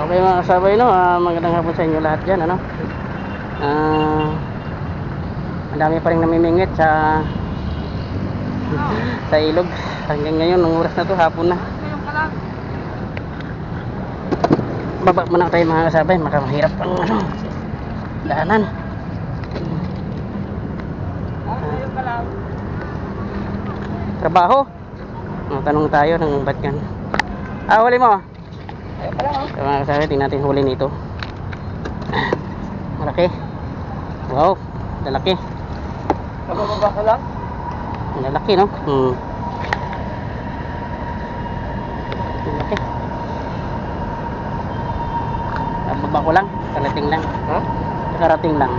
Okay mga kasabay, no? Magandang hapon sa inyo lahat dyan, ano? Ang dami pa rin namimingit sa ilog. Hanggang ngayon, ng oras na to, hapon na. Baba muna tayo mga kasabay, mahirap ang daanan. Trabaho? Tanong tayo ng ba't yan. Huli mo. So, mga kasabay, tingnan natin huli nito. Malaki. Wow, lalaki. Kabababa ka lang? Lalaki, no? Lalaki. Nababa ko lang, karating lang. Ha? Karating lang.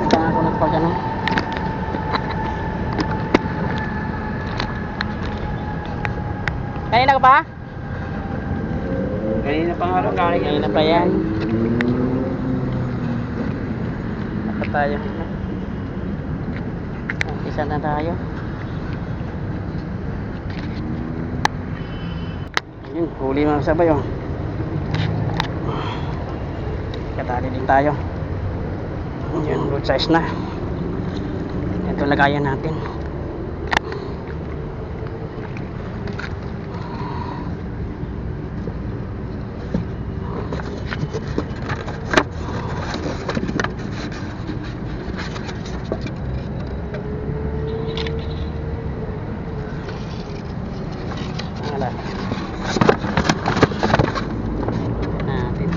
Ito nga ako nagpag ano. Kanina ka pa? Kanina pa nga rin, Kanina pa yan. Dapat tayo. Isa na tayo. Ayun, huli mga sabay, oh. Katali din tayo. Yun, good size na. Ito lagayan natin. Wala. Natin.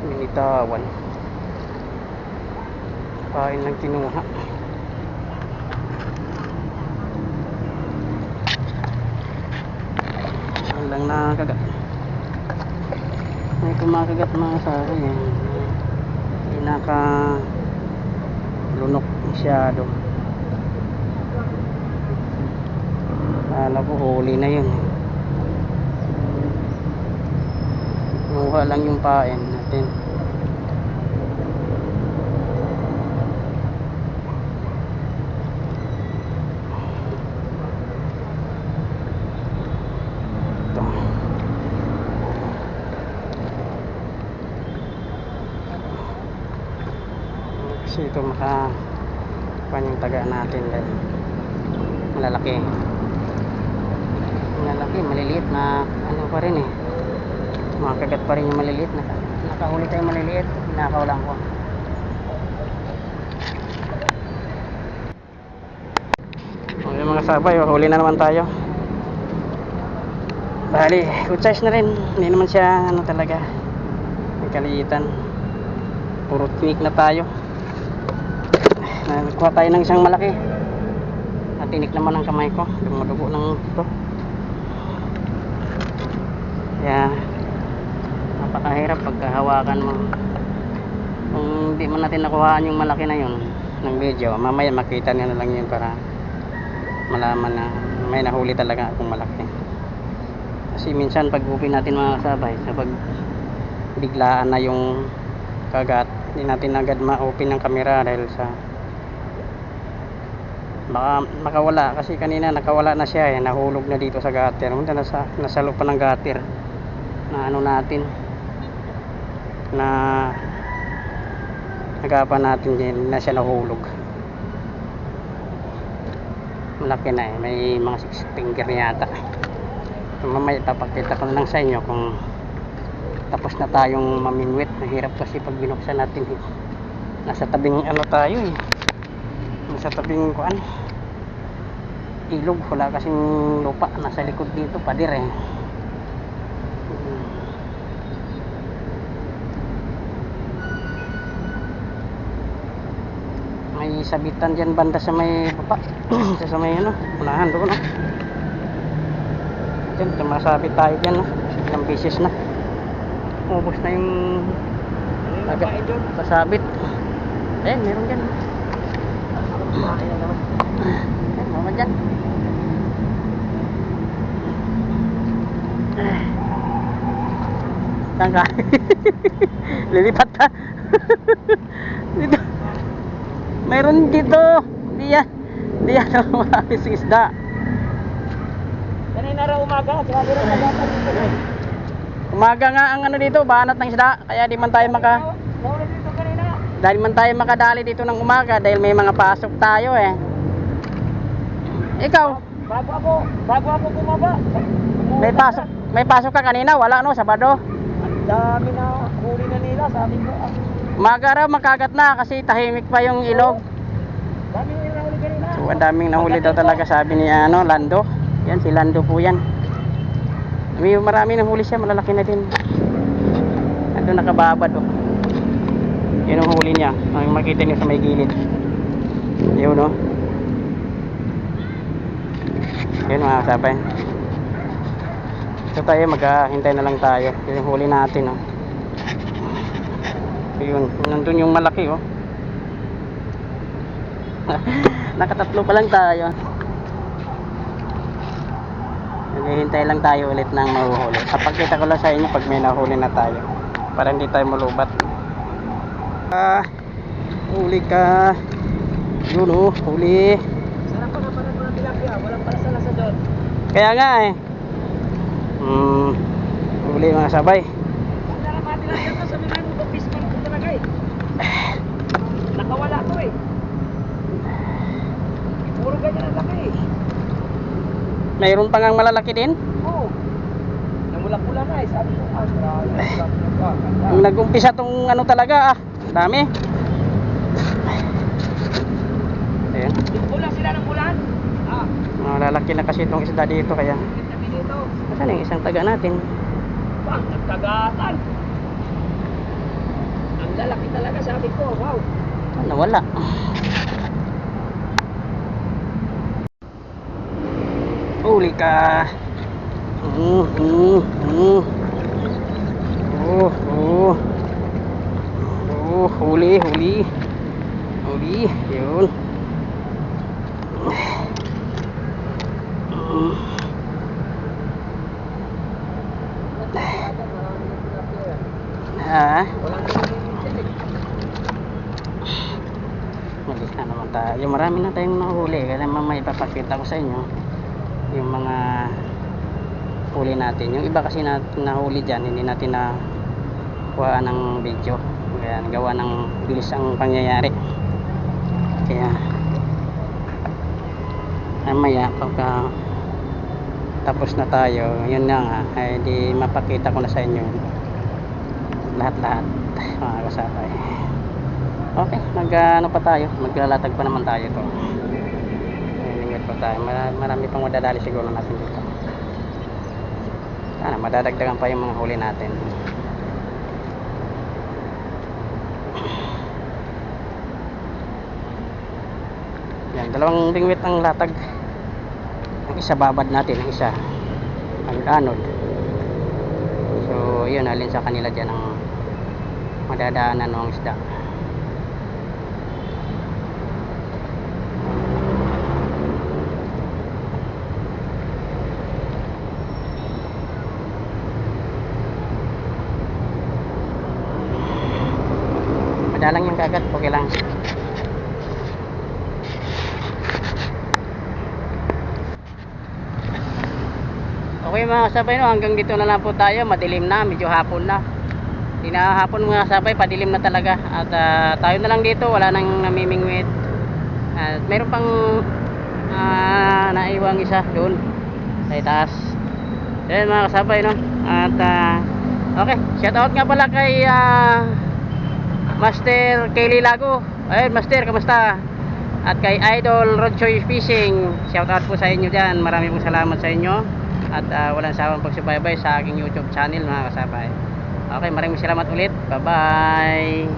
Binitawan. Kain ng kinuha. Yan lang nakakagat. May kumakagat mga sa akin eh. Hindi nakalunok masyado. Kala ko huli na yun. Kuha lang yung pain natin. Ito. Kasi ito makakuha yung taga natin dahil malalaki. Malalaki, maliliit na ano pa rin eh. Makagat pa rin yung maliliit. Nakahuli tayo maliliit. Nakaw lang ko. Okay mga sabay, huli na naman tayo. Bali, good size na rin. Hindi naman siya ano talaga. May kaliitan. Puro tinik na tayo. Nakuha tayo ng isang malaki. Natinik naman ang kamay ko. Dumadugo ng ito. Kaya napakahirap pagkahawakan mo. Kung hindi mo natin nakuhaan yung malaki na yun ng video, mamaya makita nyo na lang yun para malaman na may nahuli talaga akong malaki. Kasi minsan pag upin natin mga kasabay, kapag biglaan na yung kagat, hindi natin agad ma-open ng camera dahil sa baka makawala. Kasi kanina nakawala na siya eh, nahulog na dito sa gutter. Nasa loob pa ng gutter na ano natin na nagapan natin din na siya nahulog. Malaki na eh, may mga 6 finger yata. Mamaya ipapakita ko na lang sa inyo kung tapos na tayong maminwit. Mahirap kasi pag binuksan natin eh. Nasa tabing ano tayo eh, nasa tabing kuan ilog, wala kasing lupa. Nasa likod dito pader eh. May sabitan dyan banda sa may baba. sa may ano, unahan doon no? Dyan, tumasabit tayo dyan no? Ilang pieces na. Ubos na yung pasabit. Meron dyan. Meron dyan. Saan ka? Lilipat ka? Dito. Mayroon dito. Di yan maalis isda. Kanina raw umaga, sabi rin nagatan dito. Umaga nga ang ano dito, banat ng isda. Kaya di man tayo Nawala dito kanina. dahil man tayo makadali dito ng umaga dahil may mga pasok tayo eh. Ikaw, Bago ako bumaba. may pasok ka kanina, wala no, Sabado. Ang dami na huli na nila, sabi ko. Umaga raw makagat na kasi tahimik pa yung ilog. Dami nila huli kanina. So, ang daming nahuli daw talaga sabi ni Lando. Yan, si Lando po yan. Marami nahuli siya, malalaki na din. Ando nakababad oh. Yun ang huli niya. Ang makita niyo sa may gilid. Yun oh. Yun mga kasabay. So tayo maghahintay na lang tayo. Yun yung huli natin oh. Yun, nandun yung malaki oh. Nakatatlo pa lang tayo. Naghihintay lang tayo ulit ng mahuhuli. Kapagkita ko lang sa inyo pag may nahuli na tayo. Para hindi tayo malubat. Huli ka. Yun oh, huli. Sarap pa nga pala ng tilapia, walang palasa-lasa doon. Kaya nga eh. Huli mga sabay. Kung sarap mga tilapia ko, sabihin mo ito, fish man ko talaga eh. Nakawala to eh. Puro ganyan ang laki eh. Mayroon pa ngang malalaki din. Oo. Namula-pula na eh, sabi ko, Ang nag-umpisa tong ano talaga dami. Ayan. Pula sila ng bulan. Malalaki na kasi itong isda dito kaya. Sabi dito, Saan yung isang taga natin? bang, nagkagatan. Ang lalaki talaga, sabi ko, wow. Nawala. Huli ka. Huli. Yun. Malis na naman tayo. Marami na tayong nahuli. Kaya mamaya ipapakita ko sa inyo yung mga huli natin. Yung iba kasi nahuli dyan, hindi natin nakuha ng video. Kaya gawa ng bilis ang pangyayari. Kaya mamaya pagka tapos na tayo, yun na nga, ay di mapakita ko na sa inyo lahat-lahat mga kasabay. Okay, ano pa tayo, maglalatag pa naman tayo to. Ingat pa tayo, marami pang madadali siguro natin dito. Sana madadagdagan pa yung mga huli natin. Yan, dalawang bingwit ang latag. Ang isa babad natin, ang isa ang anod. So yun, alin sa kanila dyan ang madadaanan ng isda. Madalang yung kagat, okay lang. Okay mga kasabay, no, hanggang dito na lang po tayo. Madilim na, medyo hapon na. Hindi na hapon mga kasabay, padilim na talaga. At tayo na lang dito, wala nang namimingwit. At mayroon pang naiwang isa doon sa itaas. Ayan mga kasabay, no. At okay, shout out nga pala kay Master Kelly Lago. Ayun Master, kamusta? At kay Idol Rodchoy Fishing, shout out po sa inyo dyan. Maraming pong salamat sa inyo. At walang sawang pagsubaybay sa aking YouTube channel mga kasabay. Okay, maraming salamat ulit. Bye bye.